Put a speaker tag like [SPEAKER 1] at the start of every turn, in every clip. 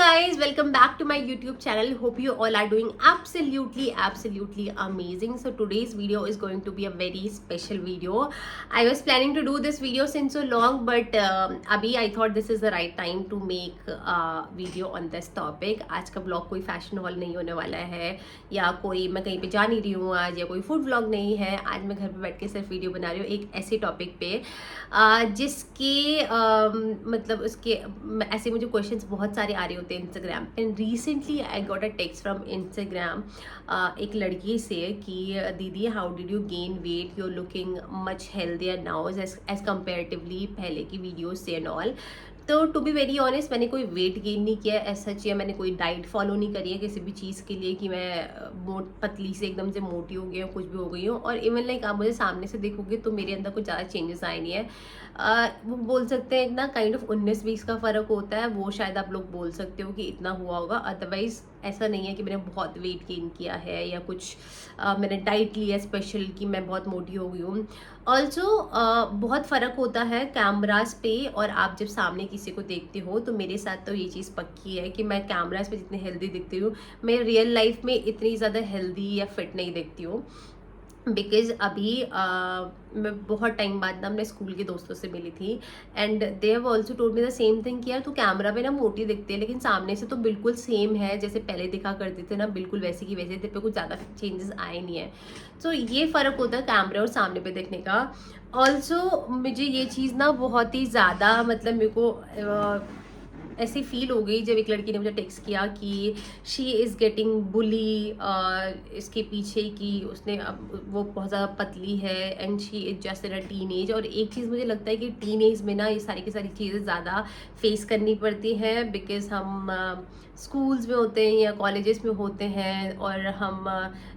[SPEAKER 1] guys, welcome back to my YouTube channel. Hope you all are doing absolutely amazing. So today's video is going to be a very special video. I was planning to do this video since so long, but abhi I thought this is the right time to make a video on this topic. आज का vlog कोई fashion haul नहीं होने वाला है या कोई मैं कहीं पे जा नहीं रही हूँ आज, या कोई food vlog नहीं है। आज मैं घर पे बैठ के सिर्फ वीडियो बना रही हूँ एक ऐसे टॉपिक पे जिसके मतलब उसके ऐसे मुझे क्वेश्चंस बहुत सारे आ रहे होते हैं इंस्टाग्राम पे। And recently I got a text from Instagram एक लड़की से कि दीदी how did you gain weight, you are looking much healthier now as comparatively पहले की वीडियोज से एंड ऑल। तो टू बी वेरी ऑनेस्ट मैंने कोई वेट गेन नहीं किया है सच, या मैंने कोई डाइट फॉलो नहीं करी है किसी भी चीज़ के लिए कि मैं पतली से एकदम से मोटी हो गई हूँ, कुछ भी हो गई हूँ। और इवन लाइक आप मुझे सामने से देखोगे तो मेरे अंदर कुछ ज़्यादा चेंजेस आए नहीं है। वो बोल सकते हैं ना काइंड ऑफ 19-20 का फ़र्क होता है, वो शायद आप लोग बोल सकते हो कि इतना हुआ होगा। अदरवाइज़ ऐसा नहीं है कि मैंने बहुत वेट गेन किया है या कुछ मैंने डाइट लिया स्पेशल कि मैं बहुत मोटी हो गई हूँ। ऑल्सो बहुत फ़र्क होता है कैमरास पे और आप जब सामने किसी को देखते हो। तो मेरे साथ तो ये चीज़ पक्की है कि मैं कैमरास पे जितनी हेल्दी दिखती हूँ मैं रियल लाइफ में इतनी ज़्यादा हेल्दी या फिट नहीं दिखती हूँ। बिकॉज अभी मैं बहुत टाइम बाद ना अपने स्कूल के दोस्तों से मिली थी and they have also told me the same thing कि यार तू कैमरा पे ना मोटी दिखती है लेकिन सामने से तो बिल्कुल सेम है जैसे पहले दिखा करते थे ना, बिल्कुल वैसे की वैसे। तेरे पे कुछ ज़्यादा चेंजेस आए नहीं है। सो ये फ़र्क होता है कैमरे और सामने पे देखने का। ऑल्सो मुझे ये चीज़ ना बहुत ही ज़्यादा मतलब मेरे को ऐसी फील हो गई जब एक लड़की ने मुझे टेक्स्ट किया कि शी इज़ गेटिंग बुली, इसके पीछे कि उसने अब वो बहुत ज़्यादा पतली है and she is just in a teen age. और एक चीज़ मुझे लगता है कि टीन एज में ना ये सारी की सारी चीज़ें ज़्यादा फेस करनी पड़ती हैं बिकॉज़ हम स्कूल्स में होते हैं या कॉलेजेस में होते हैं और हम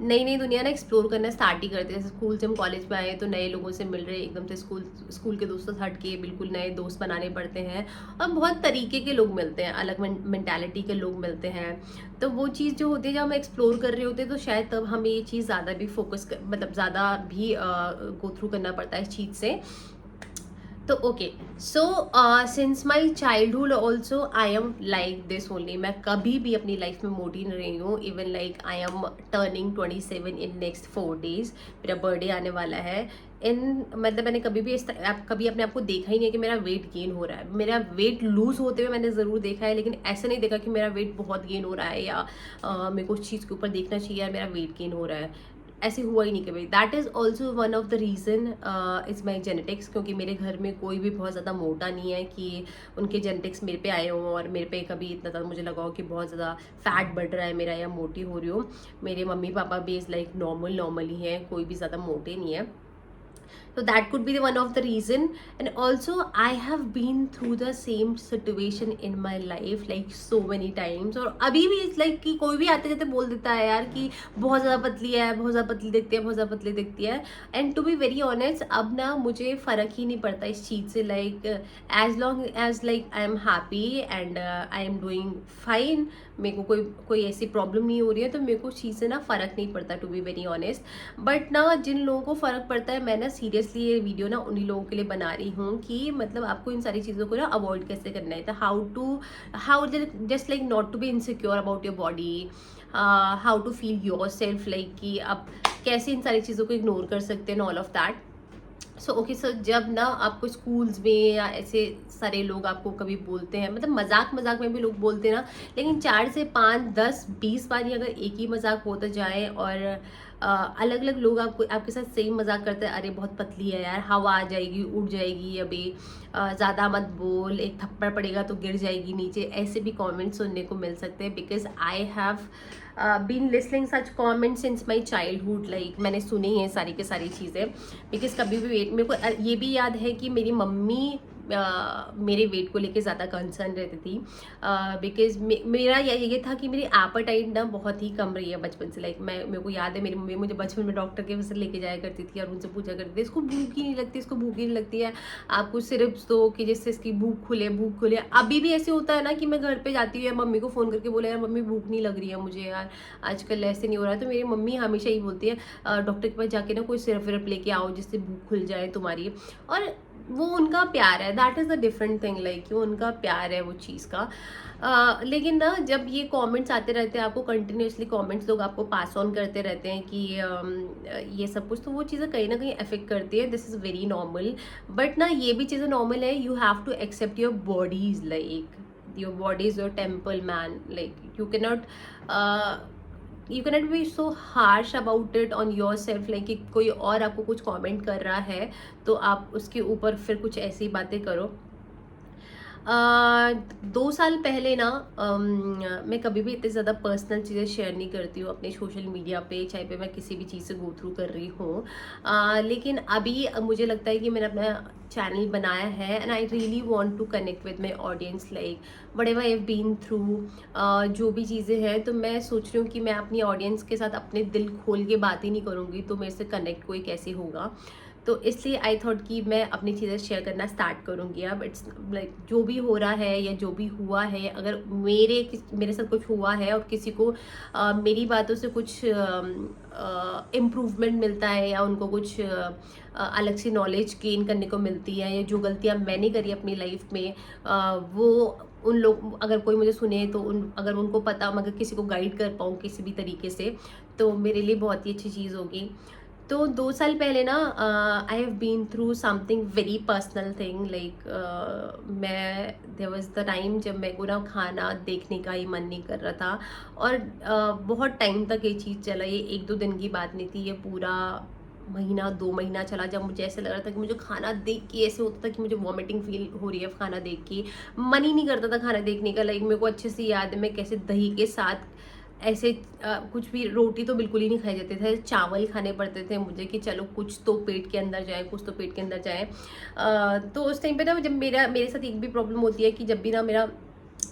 [SPEAKER 1] नई नई दुनिया ना एक्सप्लोर करना स्टार्ट ही करते हैं। जैसे स्कूल से हम कॉलेज में आए तो नए लोगों से मिल रहे, एकदम से स्कूल के दोस्तों से हट के बिल्कुल नए दोस्त बनाने पड़ते हैं और बहुत तरीके के लोग मिलते हैं, अलग मेंटालिटी के लोग मिलते हैं। तो वो चीज़ जो होती है जब हम एक्सप्लोर कर रहे होते हैं तो शायद तब हमें ये चीज़ ज़्यादा भी मतलब ज़्यादा भी गो थ्रू करना पड़ता है इस चीज़ से। तो okay so since my childhood also I am like this only. मैं कभी भी अपनी लाइफ में मोटी नहीं रही हूँ। Even like I am turning 27 in next 4 days। मेरा बर्थडे आने वाला है। इन मतलब मैंने कभी भी कभी अपने आप को देखा ही नहीं है कि मेरा वेट गेन हो रहा है। मेरा वेट लूज होते हुए मैंने ज़रूर देखा है लेकिन ऐसा नहीं देखा कि मेरा वेट बहुत गेन हो रहा है या मेरे को उस चीज़ के ऊपर देखना चाहिए यार मेरा वेट गेन हो रहा है। ऐसे हुआ ही नहीं कभी। That is also one of the reason is my genetics, क्योंकि मेरे घर में कोई भी बहुत ज़्यादा मोटा नहीं है कि उनके जेनेटिक्स मेरे पे आए हों और मेरे पे कभी इतना ज़्यादा मुझे लगा हो कि बहुत ज़्यादा फैट बढ़ रहा है मेरा या मोटी हो रही हो। मेरे मम्मी पापा भी इज़ लाइक नॉर्मल ही हैं, कोई भी ज़्यादा मोटे नहीं है। So that could be the one of the reason. And also I have been through the same situation in my life like so many times। और अभी भी इट्स लाइक कि कोई भी आते जाते बोल देता है यार कि बहुत ज़्यादा पतली है, बहुत ज़्यादा पतली दिखती है, बहुत ज़्यादा पतली दिखती है। And to be very honest अब ना मुझे फ़र्क ही नहीं पड़ता इस चीज़ से। Like as long as like I am happy and I am doing fine, मेरे को कोई ऐसी प्रॉब्लम नहीं हो रही है तो मेरे को उस चीज़ से ना फ़र्क नहीं पड़ता to be very honest. But ना जिन लोगों को फ़र्क पड़ता है मैं ना सीरियसली ये वीडियो ना उन्हीं लोगों के लिए बना रही हूँ कि मतलब आपको इन सारी चीज़ों को ना अवॉइड कैसे करना है। तो how just like not to be insecure about your body, how to feel your self, like कि आप कैसे इन सारी चीज़ों को इग्नोर कर सकते हैं all of that. So okay sir जब ना आपको स्कूल्स में या ऐसे सारे लोग आपको कभी बोलते हैं, मतलब मजाक में भी लोग बोलते हैं ना, लेकिन 4 से 5 10 20 बार ही अगर एक ही मजाक होता जाए और अलग अलग लोग आपके साथ सेम मजाक करते हैं, अरे बहुत पतली है यार, हवा आ जाएगी, उड़ जाएगी, अभी ज़्यादा मत बोल, एक थप्पड़ पड़ेगा तो गिर जाएगी नीचे, ऐसे भी कमेंट्स सुनने को मिल सकते हैं। Because I have been listening such comments since my childhood. Like मैंने सुनी है सारी की सारी चीज़ें। बिकॉज कभी भी वेट, मेरे को ये भी याद है कि मेरी मम्मी मेरे वेट को लेके ज़्यादा कंसर्न रहती थी। बिकॉज मेरा ये था कि मेरी एपेटाइट ना बहुत ही कम रही है बचपन से। लाइक मेरे को याद है मेरी मम्मी मुझे बचपन में डॉक्टर के पास लेके जाया करती थी और उनसे पूछा करती थी इसको भूख ही नहीं लगती, इसको भूख ही नहीं लगती है, आपको सिर्फ दो कि जिससे इसकी भूख खुले। अभी भी ऐसे होता है ना कि मैं घर पे जाती हूँ या मम्मी को फ़ोन करके बोला यार मम्मी भूख नहीं लग रही है मुझे यार, आजकल ऐसे नहीं हो रहा है, तो मेरी मम्मी हमेशा ही बोलती है डॉक्टर के पास जाके ना कोई सिरप विरप लेके आओ जिससे भूख खुल जाए तुम्हारी। और वो उनका प्यार है, that is the different thing, like वो उनका प्यार है वो चीज़ का। लेकिन ना जब ये कमेंट्स आते रहते हैं आपको कंटिन्यूअसली, कमेंट्स लोग आपको पास ऑन करते रहते हैं कि ये सब कुछ, तो वो चीज़ें कहीं ना कहीं अफेक्ट करती है, this is very normal. But ना ये भी चीज़ें नॉर्मल है, you have to accept your bodies, like your body is your temple man, like you cannot be so harsh about it on your self, like कि कोई और आपको कुछ कमेंट कर रहा है तो आप उसके ऊपर फिर कुछ ऐसी बातें करो। 2 साल पहले ना मैं कभी भी इतनी ज़्यादा पर्सनल चीज़ें शेयर नहीं करती हूँ अपने सोशल मीडिया पे, चाहे पे मैं किसी भी चीज़ से गो थ्रू कर रही हूँ। लेकिन अभी मुझे लगता है कि मैंने अपना चैनल बनाया है and I really want to connect with my audience, like whatever I have been through, जो भी चीज़ें हैं, तो मैं सोच रही हूँ कि मैं अपनी ऑडियंस के साथ अपने दिल खोल के बात ही नहीं करूँगी तो मेरे से कनेक्ट कोई कैसे होगा। तो इसलिए आई थॉट कि मैं अपनी चीज़ें शेयर करना स्टार्ट करूँगी। अब इट्स लाइक जो भी हो रहा है या जो भी हुआ है, अगर मेरे साथ कुछ हुआ है और किसी को मेरी बातों से कुछ इम्प्रूवमेंट मिलता है या उनको कुछ अलग से नॉलेज गेन करने को मिलती है, या जो गलतियाँ मैंने करी अपनी लाइफ में वो उन लोग, अगर कोई मुझे सुने तो अगर उनको पता, मगर किसी को गाइड कर पाऊँ किसी भी तरीके से, तो मेरे लिए बहुत ही अच्छी चीज़ होगी। तो 2 साल पहले ना I have been through something very personal thing, like मैं देयर वाज द टाइम जब मेरे को ना खाना देखने का ही मन नहीं कर रहा था, और बहुत टाइम तक ये चीज़ चला, ये 1-2 दिन की बात नहीं थी, ये पूरा महीना 2 महीना चला, जब मुझे ऐसे लग रहा था कि मुझे खाना देख के ऐसे होता था कि मुझे वॉमिटिंग फील हो रही है खाना देख के, मन ही नहीं करता था खाना देखने का। लाइक मेरे को अच्छे से याद है मैं कैसे दही के साथ ऐसे कुछ भी, रोटी तो बिल्कुल ही नहीं खाए जाते थे, चावल खाने पड़ते थे मुझे कि चलो कुछ तो पेट के अंदर जाए, कुछ तो पेट के अंदर जाए। तो उस टाइम पे ना जब मेरे साथ एक भी प्रॉब्लम होती है कि जब भी ना मेरा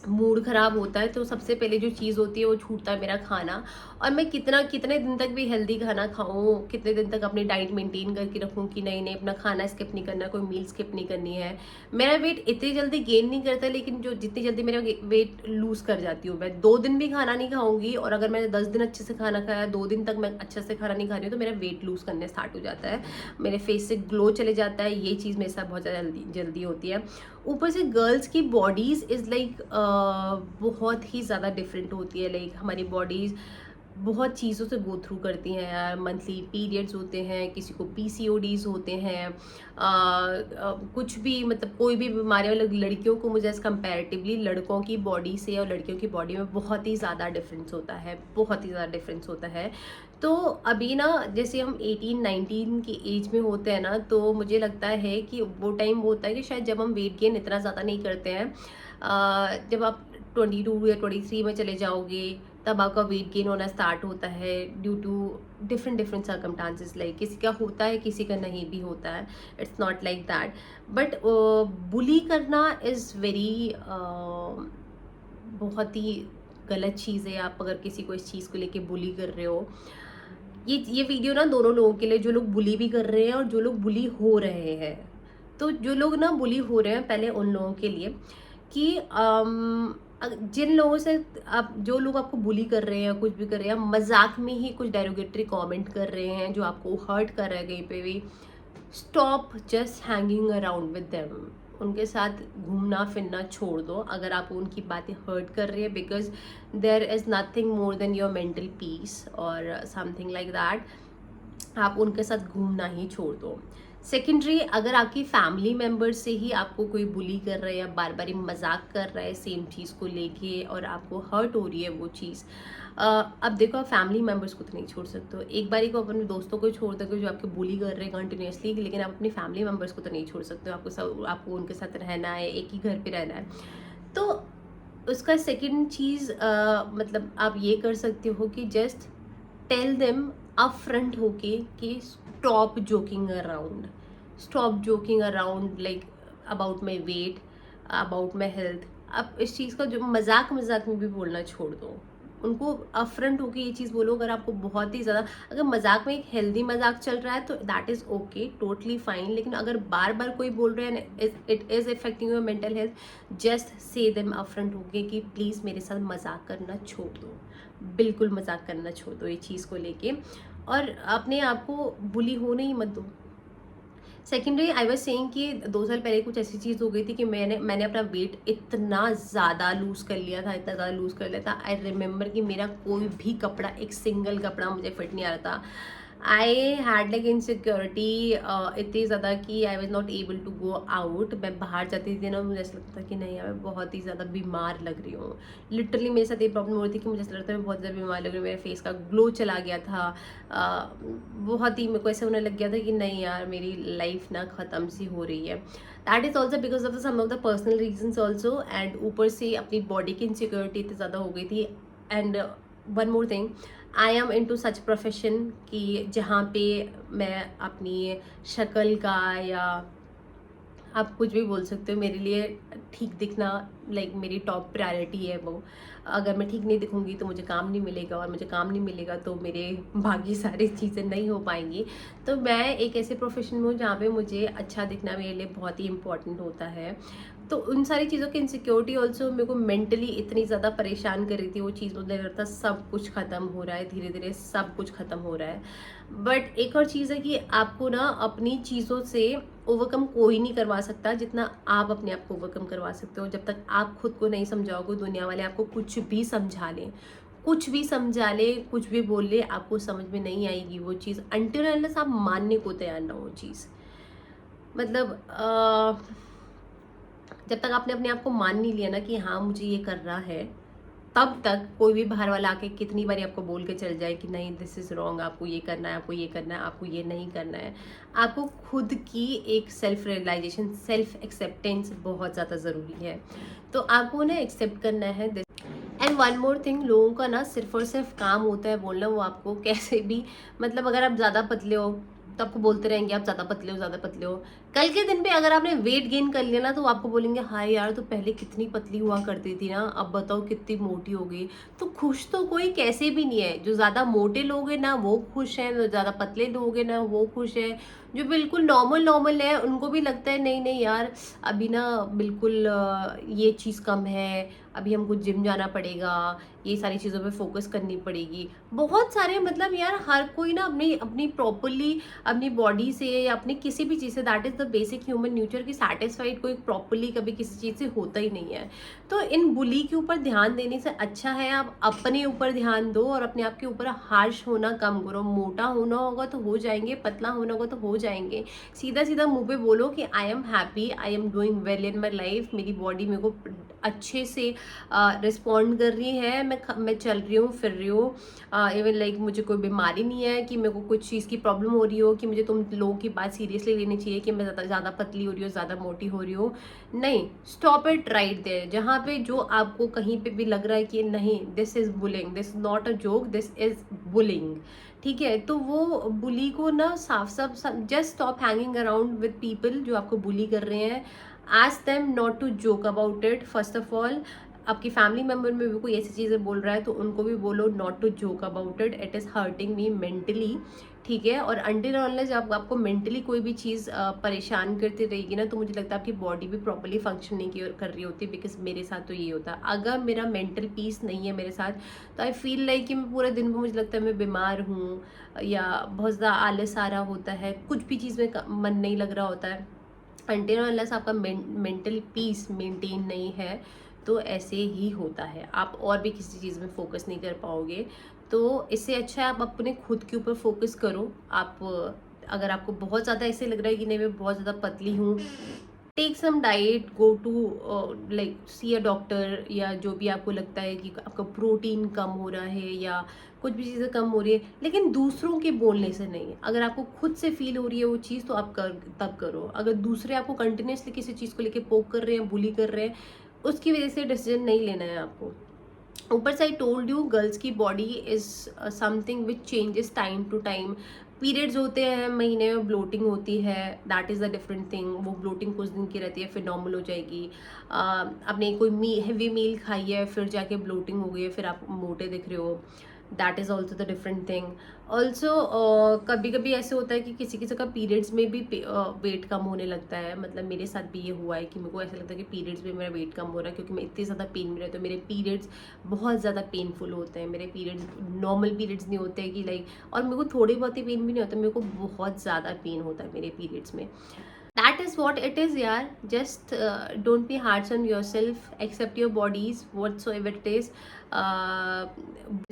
[SPEAKER 1] मूड ख़राब होता है तो सबसे पहले जो चीज़ होती है वो छूटता है मेरा खाना। और मैं कितने दिन तक भी हेल्दी खाना खाऊं, कितने दिन तक अपनी डाइट मेंटेन करके रखूं कि नहीं नहीं अपना खाना स्किप नहीं करना, कोई मील स्किप नहीं करनी है। मेरा वेट इतनी जल्दी गेन नहीं करता, लेकिन जो जितनी जल्दी मेरा वेट लूज़ कर जाती हूँ, मैं 2 दिन भी खाना नहीं खाऊंगी, और अगर मैंने 10 दिन अच्छे से खाना खाया, 2 दिन तक मैं अच्छे से खाना नहीं खा रही हूँ, तो मेरा वेट लूज़ करने स्टार्ट हो जाता है, मेरे फेस से ग्लो चले जाता है। ये चीज़ मेरे साथ बहुत ज़्यादा जल्दी होती है। ऊपर से गर्ल्स की बॉडीज़ इज़ लाइक बहुत ही ज़्यादा डिफरेंट होती है, लाइक हमारी बॉडीज़ बहुत चीज़ों से गो थ्रू करती हैं यार। मंथली पीरियड्स होते हैं, किसी को पीसीओडीज होते हैं, कुछ भी, मतलब कोई भी बीमारियाँ, लड़कियों को मुझे एज कंपैरेटिवली लड़कों की बॉडी से और लड़कियों की बॉडी में बहुत ही ज़्यादा डिफरेंस होता है, बहुत ही ज़्यादा डिफरेंस होता है। तो अभी ना जैसे हम 18-19 की एज में होते हैं ना, तो मुझे लगता है कि वो टाइम वो होता है कि शायद जब हम वेट गेन इतना ज़्यादा नहीं करते हैं। जब आप 22 या 23 में चले जाओगे तब आपका वेट गेन होना स्टार्ट होता है, due to different circumstances, like किसी का होता है किसी का नहीं भी होता है, it's not like that. But bully करना इज़ वेरी बहुत ही गलत चीज़ है। आप अगर किसी को इस चीज़ को लेके बुली कर रहे हो, ये वीडियो ना दोनों लोगों के लिए, जो लोग बुली भी कर रहे हैं और जो लोग बुली हो रहे हैं। तो जो लोग ना बुली हो रहे हैं, पहले उन लोगों के लिए कि जिन लोगों से आप, जो लोग आपको बुली कर रहे हैं, कुछ भी कर रहे हैं, मजाक में ही कुछ डेरोगेटरी कमेंट कर रहे हैं जो आपको हर्ट कर रहा है कहीं पे भी, stop just hanging around with them. उनके साथ घूमना फिरना छोड़ दो अगर आपको उनकी बातें हर्ट कर रही है, because there is nothing more than your mental peace और समथिंग लाइक दैट। आप उनके साथ घूमना ही छोड़ दो। सेकेंडरी, अगर आपकी फैमिली मेम्बर से ही आपको कोई बुली कर रहा है या बार बार मजाक कर रहा है सेम चीज़ को लेके और आपको हर्ट हो रही है वो चीज़, अब देखो आप फैमिली मेम्बर्स को तो नहीं छोड़ सकते हो, एक बारी को अपने दोस्तों को छोड़ दोगे जो आपके बुली कर रहे हैं कंटिन्यूसली, लेकिन आप अपनी फैमिली मेम्बर्स को तो नहीं छोड़ सकते हो। आपको उनके साथ रहना है, एक ही घर पे रहना है। तो उसका सेकेंड चीज़ मतलब आप ये कर सकते हो कि just tell them up front होके कि stop joking around, stop joking around, like about my weight, about my health. आप इस चीज़ का जो मजाक मजाक में भी बोलना छोड़ दो, उनको अपफ्रंट होके ये चीज़ बोलो। अगर आपको बहुत ही ज़्यादा, अगर मजाक में एक हेल्दी मजाक चल रहा है तो that is okay, totally fine, लेकिन अगर बार बार कोई बोल रहा है it is affecting your mental health, just say them upfront होके कि प्लीज़ मेरे साथ मजाक करना छोड़ दो, बिल्कुल मजाक करना छोड़ दो ये चीज़ को लेके, और अपने आप को बुली होने ही मत दो। सेकेंडरी आई वाज सेइंग कि 2 साल पहले कुछ ऐसी चीज़ हो गई थी कि मैंने अपना वेट इतना ज़्यादा लूज़ कर लिया था, इतना ज़्यादा लूज़ कर लिया था। आई रिमेंबर कि मेरा कोई भी कपड़ा, एक सिंगल कपड़ा मुझे फिट नहीं आ रहा था। आई हैड लाइक इनसिक्योरिटी इतनी ज़्यादा कि I was not able to go out. मैं बाहर जाती थी ना, मुझे ऐसा लगता था कि नहीं यार, मैं बहुत ही ज़्यादा बीमार लग रही हूँ। लिटरली मेरे साथ ये प्रॉब्लम हो रही थी कि मुझे ऐसा लगता है मैं बहुत ज़्यादा बीमार लग रही हूँ। मेरे फेस का ग्लो चला गया था। बहुत ही मेरे को ऐसा होने लग गया था कि नहीं यार, मेरी लाइफ ना ख़त्म सी हो रही है। That is also because of some of the personal reasons also, and ऊपर से अपनी बॉडी की इनसिक्योरिटी इतनी ज़्यादा हो गई थी। And one more thing, I am into such profession कि जहाँ पे मैं अपनी शक्ल का, या आप कुछ भी बोल सकते हो, मेरे लिए ठीक दिखना लाइक मेरी टॉप प्रायोरिटी है वो। अगर मैं ठीक नहीं दिखूंगी तो मुझे काम नहीं मिलेगा, और मुझे काम नहीं मिलेगा तो मेरे बाकी सारी चीज़ें नहीं हो पाएंगी। तो मैं एक ऐसे प्रोफेशन में हूँ जहाँ पे मुझे अच्छा दिखना मेरे लिए बहुत ही इंपॉर्टेंट होता है। तो उन सारी चीज़ों की इनसिक्योरिटी ऑल्सो मेरे को मेंटली इतनी ज़्यादा परेशान कर रही थी। वो चीज़ मुझे लग रहा था सब कुछ ख़त्म हो रहा है, धीरे धीरे सब कुछ ख़त्म हो रहा है। बट एक और चीज़ है कि आपको ना अपनी चीज़ों से ओवरकम कोई नहीं करवा सकता जितना आप अपने आप को ओवरकम करवा सकते हो। जब तक आप खुद को नहीं समझाओगे, दुनिया वाले आपको कुछ भी समझा लें, कुछ भी समझा ले, कुछ भी बोल ले, आपको समझ में नहीं आएगी वो चीज़ अनटिल अनलेस आप मानने को तैयार ना हो वो चीज़। मतलब जब तक आपने अपने आप को मान नहीं लिया ना कि हाँ मुझे ये करना है, तब तक कोई भी बाहर वाला आके कितनी बारी आपको बोल के चल जाए कि नहीं दिस इज़ रॉन्ग, आपको ये करना है, आपको ये करना है, आपको ये नहीं करना है। आपको खुद की एक सेल्फ रियलाइजेशन, सेल्फ एक्सेप्टेंस बहुत ज़्यादा ज़रूरी है। तो आपको ना एक्सेप्ट करना है। एंड वन मोर थिंग, लोगों का ना सिर्फ और सिर्फ काम होता है बोलना, वो आपको कैसे भी, मतलब अगर आप ज़्यादा पतले हो तो आपको बोलते रहेंगे आप ज़्यादा पतले हो, ज़्यादा पतले हो। कल के दिन पे अगर आपने वेट गेन कर लिया ना, तो आपको बोलेंगे हाय यार, तो पहले कितनी पतली हुआ करती थी ना, अब बताओ कितनी मोटी हो गई। तो खुश तो कोई कैसे भी नहीं है। जो ज़्यादा मोटे लोग हैं ना वो खुश हैं, जो ज़्यादा पतले लोग हैं ना वो खुश हैं। जो बिल्कुल नॉर्मल नॉर्मल है उनको भी लगता है नहीं नहीं यार, अभी ना बिल्कुल ये चीज़ कम है, अभी हमको जिम जाना पड़ेगा, ये सारी चीज़ों पे फोकस करनी पड़ेगी। बहुत सारे, मतलब यार हर कोई ना अपनी अपनी प्रॉपरली अपनी बॉडी से या अपनी किसी भी चीज़ से, that is the basic human nature की साटिस्फाइड कोई प्रॉपरली कभी किसी चीज़ से होता ही नहीं है। तो इन बुली के ऊपर ध्यान देने से अच्छा है आप अपने ऊपर ध्यान दो और अपने आप के ऊपर हार्श होना कम करो। मोटा होना होगा तो हो जाएंगे, पतला होना होगा तो हो जाएंगे। सीधा सीधा मुंह पे बोलो कि आई am happy, I am doing well in my life, मेरी बॉडी मेरे को अच्छे से रिस्पॉन्ड कर रही है, मैं चल रही हूँ, फिर रही हूँ, इवन लाइक मुझे कोई बीमारी नहीं है कि मेरे को कुछ चीज़ की प्रॉब्लम हो रही हो, कि मुझे तुम लोगों की बात सीरियसली लेनी चाहिए कि मैं ज़्यादा पतली हो रही हूँ, ज़्यादा मोटी हो रही हूँ। नहीं, स्टॉप इट राइट देयर। जहाँ पे जो आपको कहीं पे भी लग रहा है कि नहीं this is bullying, this not a joke, this is bullying, ठीक है, तो वो बुली को ना साफ साफ just stop hanging around with people जो आपको बुली कर रहे हैं। Ask them not to joke about it. First of all आपकी फैमिली मेम्बर में भी कोई ऐसी चीज़ें बोल रहा है तो उनको भी बोलो not to joke about it, it is hurting me mentally, ठीक है। और अनटिल अनलेस जब आपको मेंटली कोई भी चीज़ परेशान करती रहेगी ना, तो मुझे लगता है आपकी बॉडी भी प्रॉपर्ली फंक्शन नहीं कर रही होती। बिकॉज मेरे साथ तो ये होता है, अगर मेरा मेंटल पीस नहीं है मेरे साथ, तो आई फील लाइक कि मैं पूरे दिन को मुझे लगता है मैं बीमार हूँ, या बहुत ज़्यादा आलस आ रहा होता है, कुछ भी चीज़ में मन नहीं लग रहा होता है। अनटिल अनलेस आपका मेंटल पीस मेंटेन नहीं है तो ऐसे ही होता है, आप और भी किसी चीज़ में फोकस नहीं कर पाओगे। तो इससे अच्छा है आप अपने खुद के ऊपर फोकस करो। आप अगर आपको बहुत ज़्यादा ऐसे लग रहा है कि नहीं मैं बहुत ज़्यादा पतली हूँ, take some diet, go to like see a doctor, या जो भी आपको लगता है कि आपका प्रोटीन कम हो रहा है या कुछ भी चीज़ें कम हो रही है, लेकिन दूसरों के बोलने से नहीं। अगर आपको खुद से फील हो रही है वो चीज़ तो आप कर तब करो। अगर दूसरे आपको कंटिन्यूसली किसी चीज़ को लेके पोक कर रहे हैं, बुली कर रहे हैं, उसकी वजह से डिसीजन नहीं लेना है आपको। ऊपर से आई टोल्ड यू गर्ल्स की body is something which changes time to time. Periods होते हैं, महीने में ब्लोटिंग होती है, that is a different thing. वो ब्लोटिंग कुछ दिन की रहती है फिर नॉर्मल हो जाएगी। आपने कोई हैवी मील खाई है फिर जाके ब्लोटिंग हो गई है फिर आप मोटे दिख रहे हो। That is also the different thing. Also कभी कभी ऐसे होता है कि किसी किसी का पीरियड्स में भी वेट कम होने लगता है। मतलब मेरे साथ भी ये हुआ है कि मेरे को ऐसा लगता है कि पीरियड्स में मेरा वेट कम हो रहा है, क्योंकि मैं इतनी ज़्यादा पेन में रहती हूँ। मेरे पीरियड्स बहुत ज़्यादा पेनफुल होते हैं। मेरे पीरियड्स नॉर्मल पीरियड्स नहीं होते कि लाइक, और मेरे को थोड़ी बहुत ही पेन भी नहीं होता, मेरे को बहुत ज़्यादा पेन होता है मेरे पीरियड्स में। That is what it is, यार. Just don't be harsh on yourself. Accept your bodies whatsoever it is.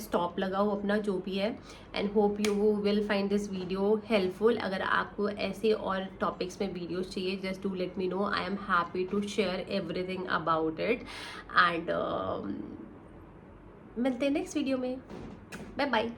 [SPEAKER 1] Stop लगाओ अपना जो भी है, and hope you will find this video helpful. अगर आपको ऐसे और टॉपिक्स में वीडियोस चाहिए, just do let me know. I am happy to share everything about it. And मिलते हैं नेक्स्ट वीडियो में. Bye bye.